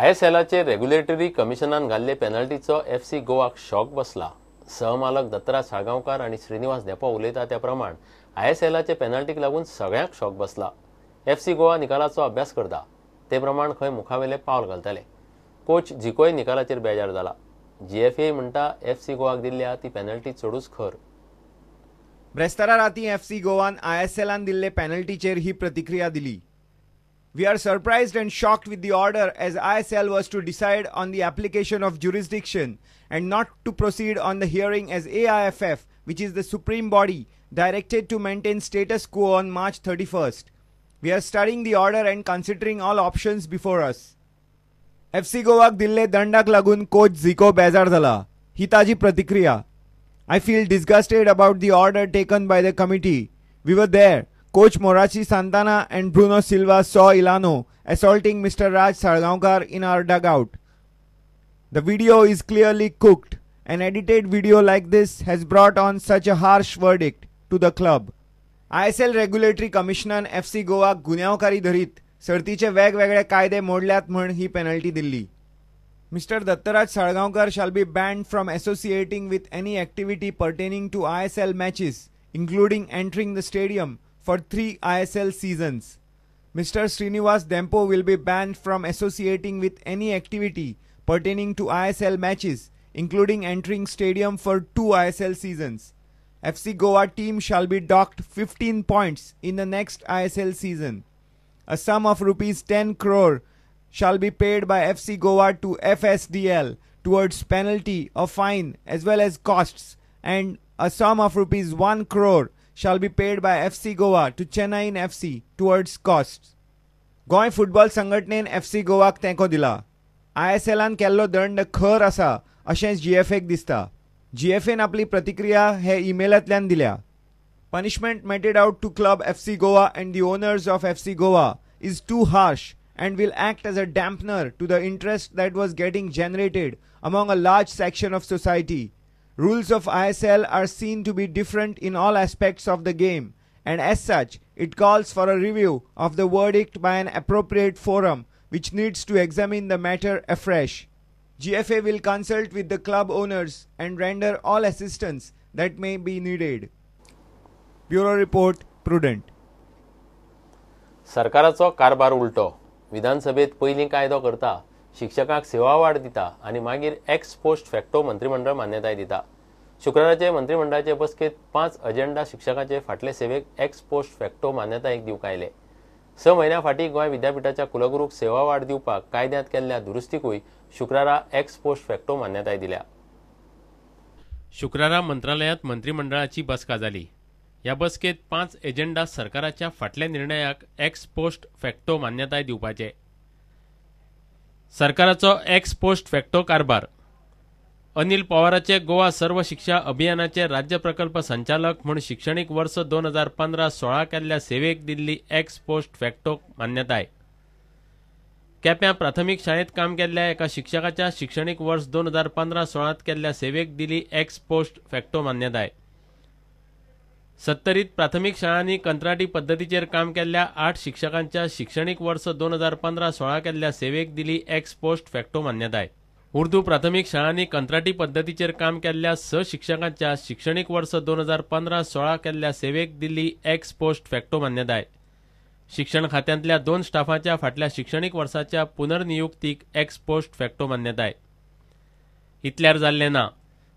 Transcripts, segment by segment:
आयएसएलाचे regulatory कमिशनान घाल्ले पेनल्टीचो FC गोवाक shock बसला। सहमालक दत्तराज साळगांवकार आणि श्रीनिवास धेंपो उलयता त्या प्रमाण आयएसएलाचे पेनल्टीक लागून सगळ्यांक शॉक बसला। एफसी गोवा निकालाचो अभ्यास करता ते प्रमाण खंय मुखावेले पावल घालतले। कोच जिकोय निकालाचेर बेजार जाला। जीएफए म्हणटा एफसी गोवाक दिल्ल्या ती पेनल्टी चडूच खर। ब्रेस्तारा राती एफसी गोवान आयएसएलान दिल्ले पेनल्टीचेर ही प्रतिक्रिया दिली। We are surprised and shocked with the order, as ISL was to decide on the application of jurisdiction and not to proceed on the hearing, as AIFF, which is the supreme body, directed to maintain status quo on March 31st. We are studying the order and considering all options before us. FC गोवाक दिल्ले दंडाक लागून coach झिको बेजार जाला। ही ताजी प्रतिक्रिया। I feel disgusted about the order taken by the committee. We were there. Coach Morachi Santana and Bruno Silva saw Ilano assaulting Mr. Raj Sargaonkar in our dugout. The video is clearly cooked. An edited video like this has brought on such a harsh verdict to the club. ISL Regulatory Commission FC Goa गुन्यांवकारी धरीत सर्तीचे वेगवेगळे कायदे मोडल्यात म्हण ही penalty दिल्ली। Mr. Dattaraj Sargaonkar shall be banned from associating with any activity pertaining to ISL matches, including entering the stadium, for 3 ISL seasons. Mr. Srinivas Dhempo will be banned from associating with any activity pertaining to ISL matches, including entering stadium, for 2 ISL seasons. FC Goa team shall be docked 15 points in the next ISL season. A sum of rupees 10 crore shall be paid by FC Goa to FSDL towards penalty or fine as well as costs, and a sum of rupees 1 crore shall be paid by FC Goa to Chennai FC towards costs. Goa football संघटनेन FC गोवाक तेंको दिला। आयएसएलान केल्लो दंड खर आसा अशें जीएफएक दिसता। जीएफएन आपली प्रतिक्रिया हे ईमेलांतल्यान दिल्या। Punishment meted out to club FC Goa and the owners of FC Goa is too harsh and will act as a dampener to the interest that was getting generated among a large section of society. Rules of ISL are seen to be different in all aspects of the game, and as such, it calls for a review of the verdict by an appropriate forum, which needs to examine the matter afresh. GFA will consult with the club owners and render all assistance that may be needed. Bureau Report, Prudent. सरकाराचो कारभार उलटो। विधानसभेत पयलीं कायदो करता, शिक्षकांक सेवा वाड दिता आणि मागीर एक्स पोस्ट फॅक्टो मंत्रिमंडळ मान्यताय दिता। शुक्राराचे मंत्रिमंडळाचे बसकेत 5 अजेंडा शिक्षकांचे फाटले सेवेक एक्स पोस्ट फॅक्टो मान्यतायेक दिवंक आयले। 6 म्हयन्या फाटीं गोंय विद्यापीठाच्या कुलगुरूक सेवा वाड दिवपाक कायद्यांत केल्ल्या दुरुस्तीकूय शुक्रारा एक्स पोस्ट फॅक्टो मान्यताय दिल्या। शुक्रारा मंत्रालयात मंत्रिमंडळाची बसका जाली। ह्या बसकेत 5 एजेंडा सरकाराच्या फाटल्या निर्णयाक एक्स पोस्ट फॅक्टो मान्यताय दिवपाचे। सरकाराचो एक्स पोस्ट फॅक्टो कारभार। अनिल पवाराचे गोवा सर्व शिक्षा अभियानाचे राज्य प्रकल्प संचालक म्हूण शिक्षणीक वर्स 2015-16 केल्ल्या सेवेक दिल्ली एक्स पोस्ट फॅक्टो मान्यताय। केप्यां प्राथमीक शाळेंत काम केल्ल्या एका शिक्षकाच्या शिक्षणीक वर्स 2015-16 केल्ल्या सेवेक दिली एक्स पोस्ट फॅक्टो मान्यताय। सत्तरीत प्राथमीक शाळांनी कंत्राटी पद्धतीचेर काम केल्ल्या 8 शिक्षकांच्या शिक्षणीक वर्स 2015-16 केल्ल्या सेवेक दिली एक्स पोस्ट फॅक्टो मान्यताय। उर्दू प्राथमीक शाळांनी कंत्राटी पद्धतीचेर काम केल्ल्या 6 शिक्षकांच्या शिक्षणीक वर्स 2015-16 केल्ल्या सेवेक दिल्ली एक्स पोस्ट फॅक्टो मान्यताय। शिक्षण खात्यांतल्या 2 स्टाफांच्या फाटल्या शिक्षणीक वर्साच्या पुनर्नियुक्तीक एक्स पोस्ट फॅक्टो मान्यताय। इतल्यार जाल्लें ना।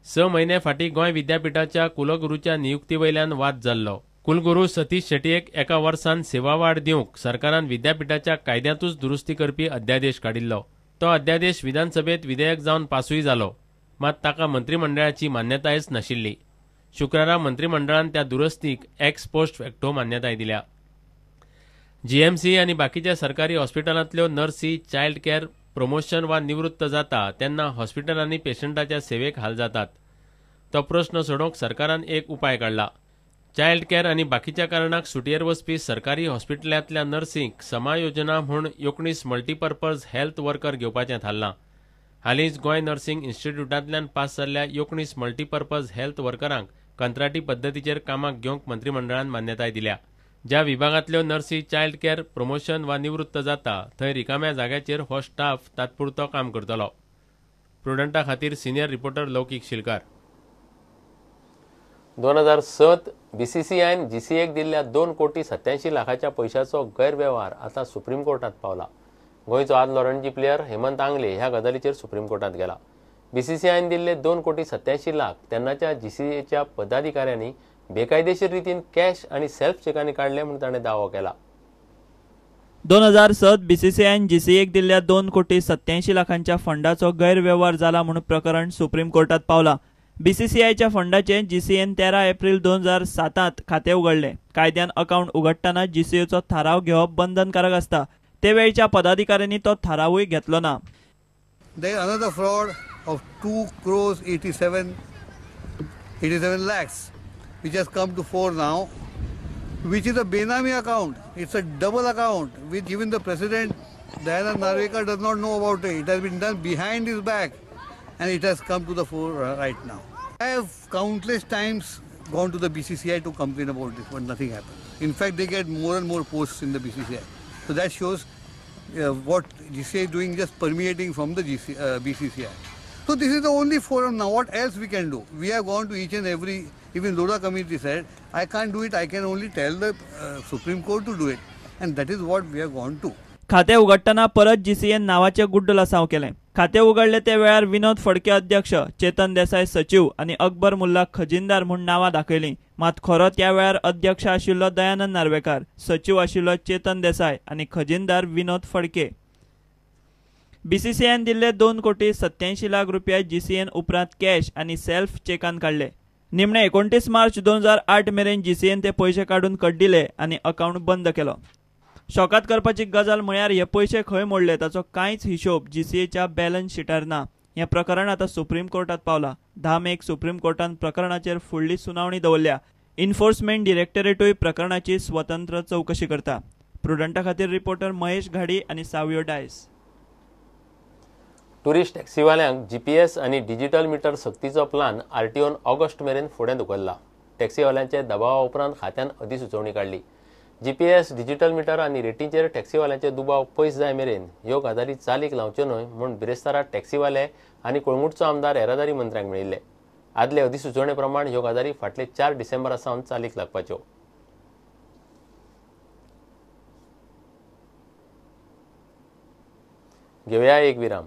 6 म्हयने फाटीं गोंय विद्यापीठाच्या कुलगुरूच्या नियुक्तीवयल्यान वाद जाल्लो। कुलगुरू सतीश शेटयेक एका वर्सान सेवा वाड दिवंक सरकारान विद्यापीठाच्या कायद्यांतूच दुरुस्ती करपी अध्यादेश काडिल्लो। तो अध्यादेश विधानसभेत विधेयक जावन पासूय जालो, मात ताका मंत्रिमंडळाची मान्यतायच नाशिल्ली। शुक्रारा मंत्रिमंडळान त्या दुरुस्तीक एक्स पोस्ट फॅक्टो मान्यताय दिल्या। जीएमसी आनी बाकीच्या सरकारी हॉस्पिटलांतल्यो नर्सी चायल्ड केअर प्रमोशन वा निवृत्त जाता तेन्ना हॉस्पिटलांनी पेशंटाच्या सेवेक हाल जातात। तो प्रश्न सोडोवंक सरकारान एक उपाय काडला। चायल्ड केअर आनी बाकीच्या कारणाक सुटयेर वचपी सरकारी हॉस्पिटलांतल्या नर्सींक समायोजना म्हूण 19 मल्टीपर्पज हेल्थ वर्कर घेवपाचें थारलां। हालींच गोंय नर्सिंग इन्स्टिट्यूटांतल्यान पास जाल्ल्या 19 मल्टीपर्पज हेल्थ वर्करांक कंत्राटी पद्धतीचेर कामाक घेवंक मंत्रिमंडळान मान्यताय दिल्या। ज्या विभागांतल्यो नर्सी चायल्ड केअर प्रमोशन वा निवृत्त जाता थंय रिकाम्या जाग्याचेर हो स्टाफ तात्पुरतो काम करतलो. प्रुडंटा खातीर सिनियर रिपोर्टर लौकीक शिलकार. 2007 बीसीसीआयन जीसीएक दिल्ल्या 2 कोटी 87 लाखाच्या पैशाचो गैरव्यवहार आता सुप्रीम कोर्टात पावला. गोंयचो आदलो रणजी प्लेयर हेमंत आंगले ह्या गजालीचेर सुप्रीम कोर्टात गेला. बीसीसीआयन दिल्ले 2 कोटी 87 लाख तेन्नाच्या जीसीएच्या पदाधिकाऱ्यांनी बेकायदेशीर रितीन कॅश आणि सेल्फ चेकांनी काढले म्हणून ताणें दावो केला. 2007 बीसीसीआयन जीसीएक दिल्ल्या 2 कोटी 87 लाखांच्या फंडाचो गैरव्यवहार जाला म्हणून प्रकरण सुप्रीम कोर्टात पावला. बीसीसीआयच्या फंडाचे जीसीएन 13 एप्रिल 2007 खाते उघडले. कायद्यान अकाउंट उघडटाना जीसीएचो थाराव घेवप बंधनकारक असता. ते वेळच्या पदाधिकाऱ्यांनी तो थारावूय घेतलो ना. There is another fraud of 2 crores 87 lakhs which has come to fore now, which is a Benami account. It's a double account which even the president Dayanand Narvekar does not know about it. It has been done behind his back and it has come to the fore right now. I have countless times gone to the BCCI to complain about this, but nothing happens. In fact, they get more and more posts in the BCCI. So that shows what GCI is doing, just permeating from the BCCI. So this is the only forum now. What else we can do? We have gone to each and every, even Lodha committee said, I can't do it, I can only tell the Supreme Court to do it. And that is what we have gone to. खाते उघडताना परत GCN नावाचे गुड्ड लसाव केले. खाते उघडले ते वेळार विनोद फडके अध्यक्ष, चेतन देसाई सचिव आणि अकबर मुल्ला खजिनदार म्हूण नावां दाखयलीं. मात खरो त्या वेळार अध्यक्ष आशिल्लो दयानंद नार्वेकार, सचिव आशिल्लो चेतन देसाई आणि खजिनदार विनोद फडके. बीसीसीआयन दिल्ले 2 कोटी 87 लाख रुपया जीसीएन उपरांत कॅश आणि सेल्फ चेकान काढले. निमणे 29 मार्च 2008 मेरेन जीसीएन ते पयशे काडून कड्डिले आणि अकाउंट बंद केलो. शॉकात करपाची गजाल म्हळ्यार हे पयशे खंय मोडले ताचो कांयच हिशोब जीसीएच्या बॅलन्स शीटार ना. हें प्रकरण आतां सुप्रीम कोर्टात पावला. 10 मेक सुप्रीम कोर्टान प्रकरणाचेर फुडली सुनावणी दवरल्या. एन्फोर्समेंट डिरेक्टरेटूय प्रकरणाची स्वतंत्र चवकशी करता. प्रुडंटा खातीर रिपोर्टर महेश घाडी आणि सावियो डायस. टुरिस्ट टॅक्सीवाल्यांक जीपीएस आणि डिजिटल मीटर सक्तीचो प्लान आरटीओन ऑगस्ट मेरेन फुडें धुकल्ला. टॅक्सीवाल्यांचे दबावा उपरांत खात्यान अधिसुचोवणी काडली. जीपीएस, डिजिटल मीटर आणि रेटींचेर टॅक्सीवाल्यांचे दुबाव पयस जाय मेरेन ह्यो गजाली चालीक लावच्यो न्हय म्हूण बिरेस्तारा टॅक्सीवाले आनी कोळंगूटचो आमदार येरादारी मंत्र्यांक मेळिल्ले. आदले अधिसुचोवणे प्रमाण ह्यो गजाली फाटले 4 डिसेंबरा सावन चालीक लागपाच्यो. घेवया एक विराम.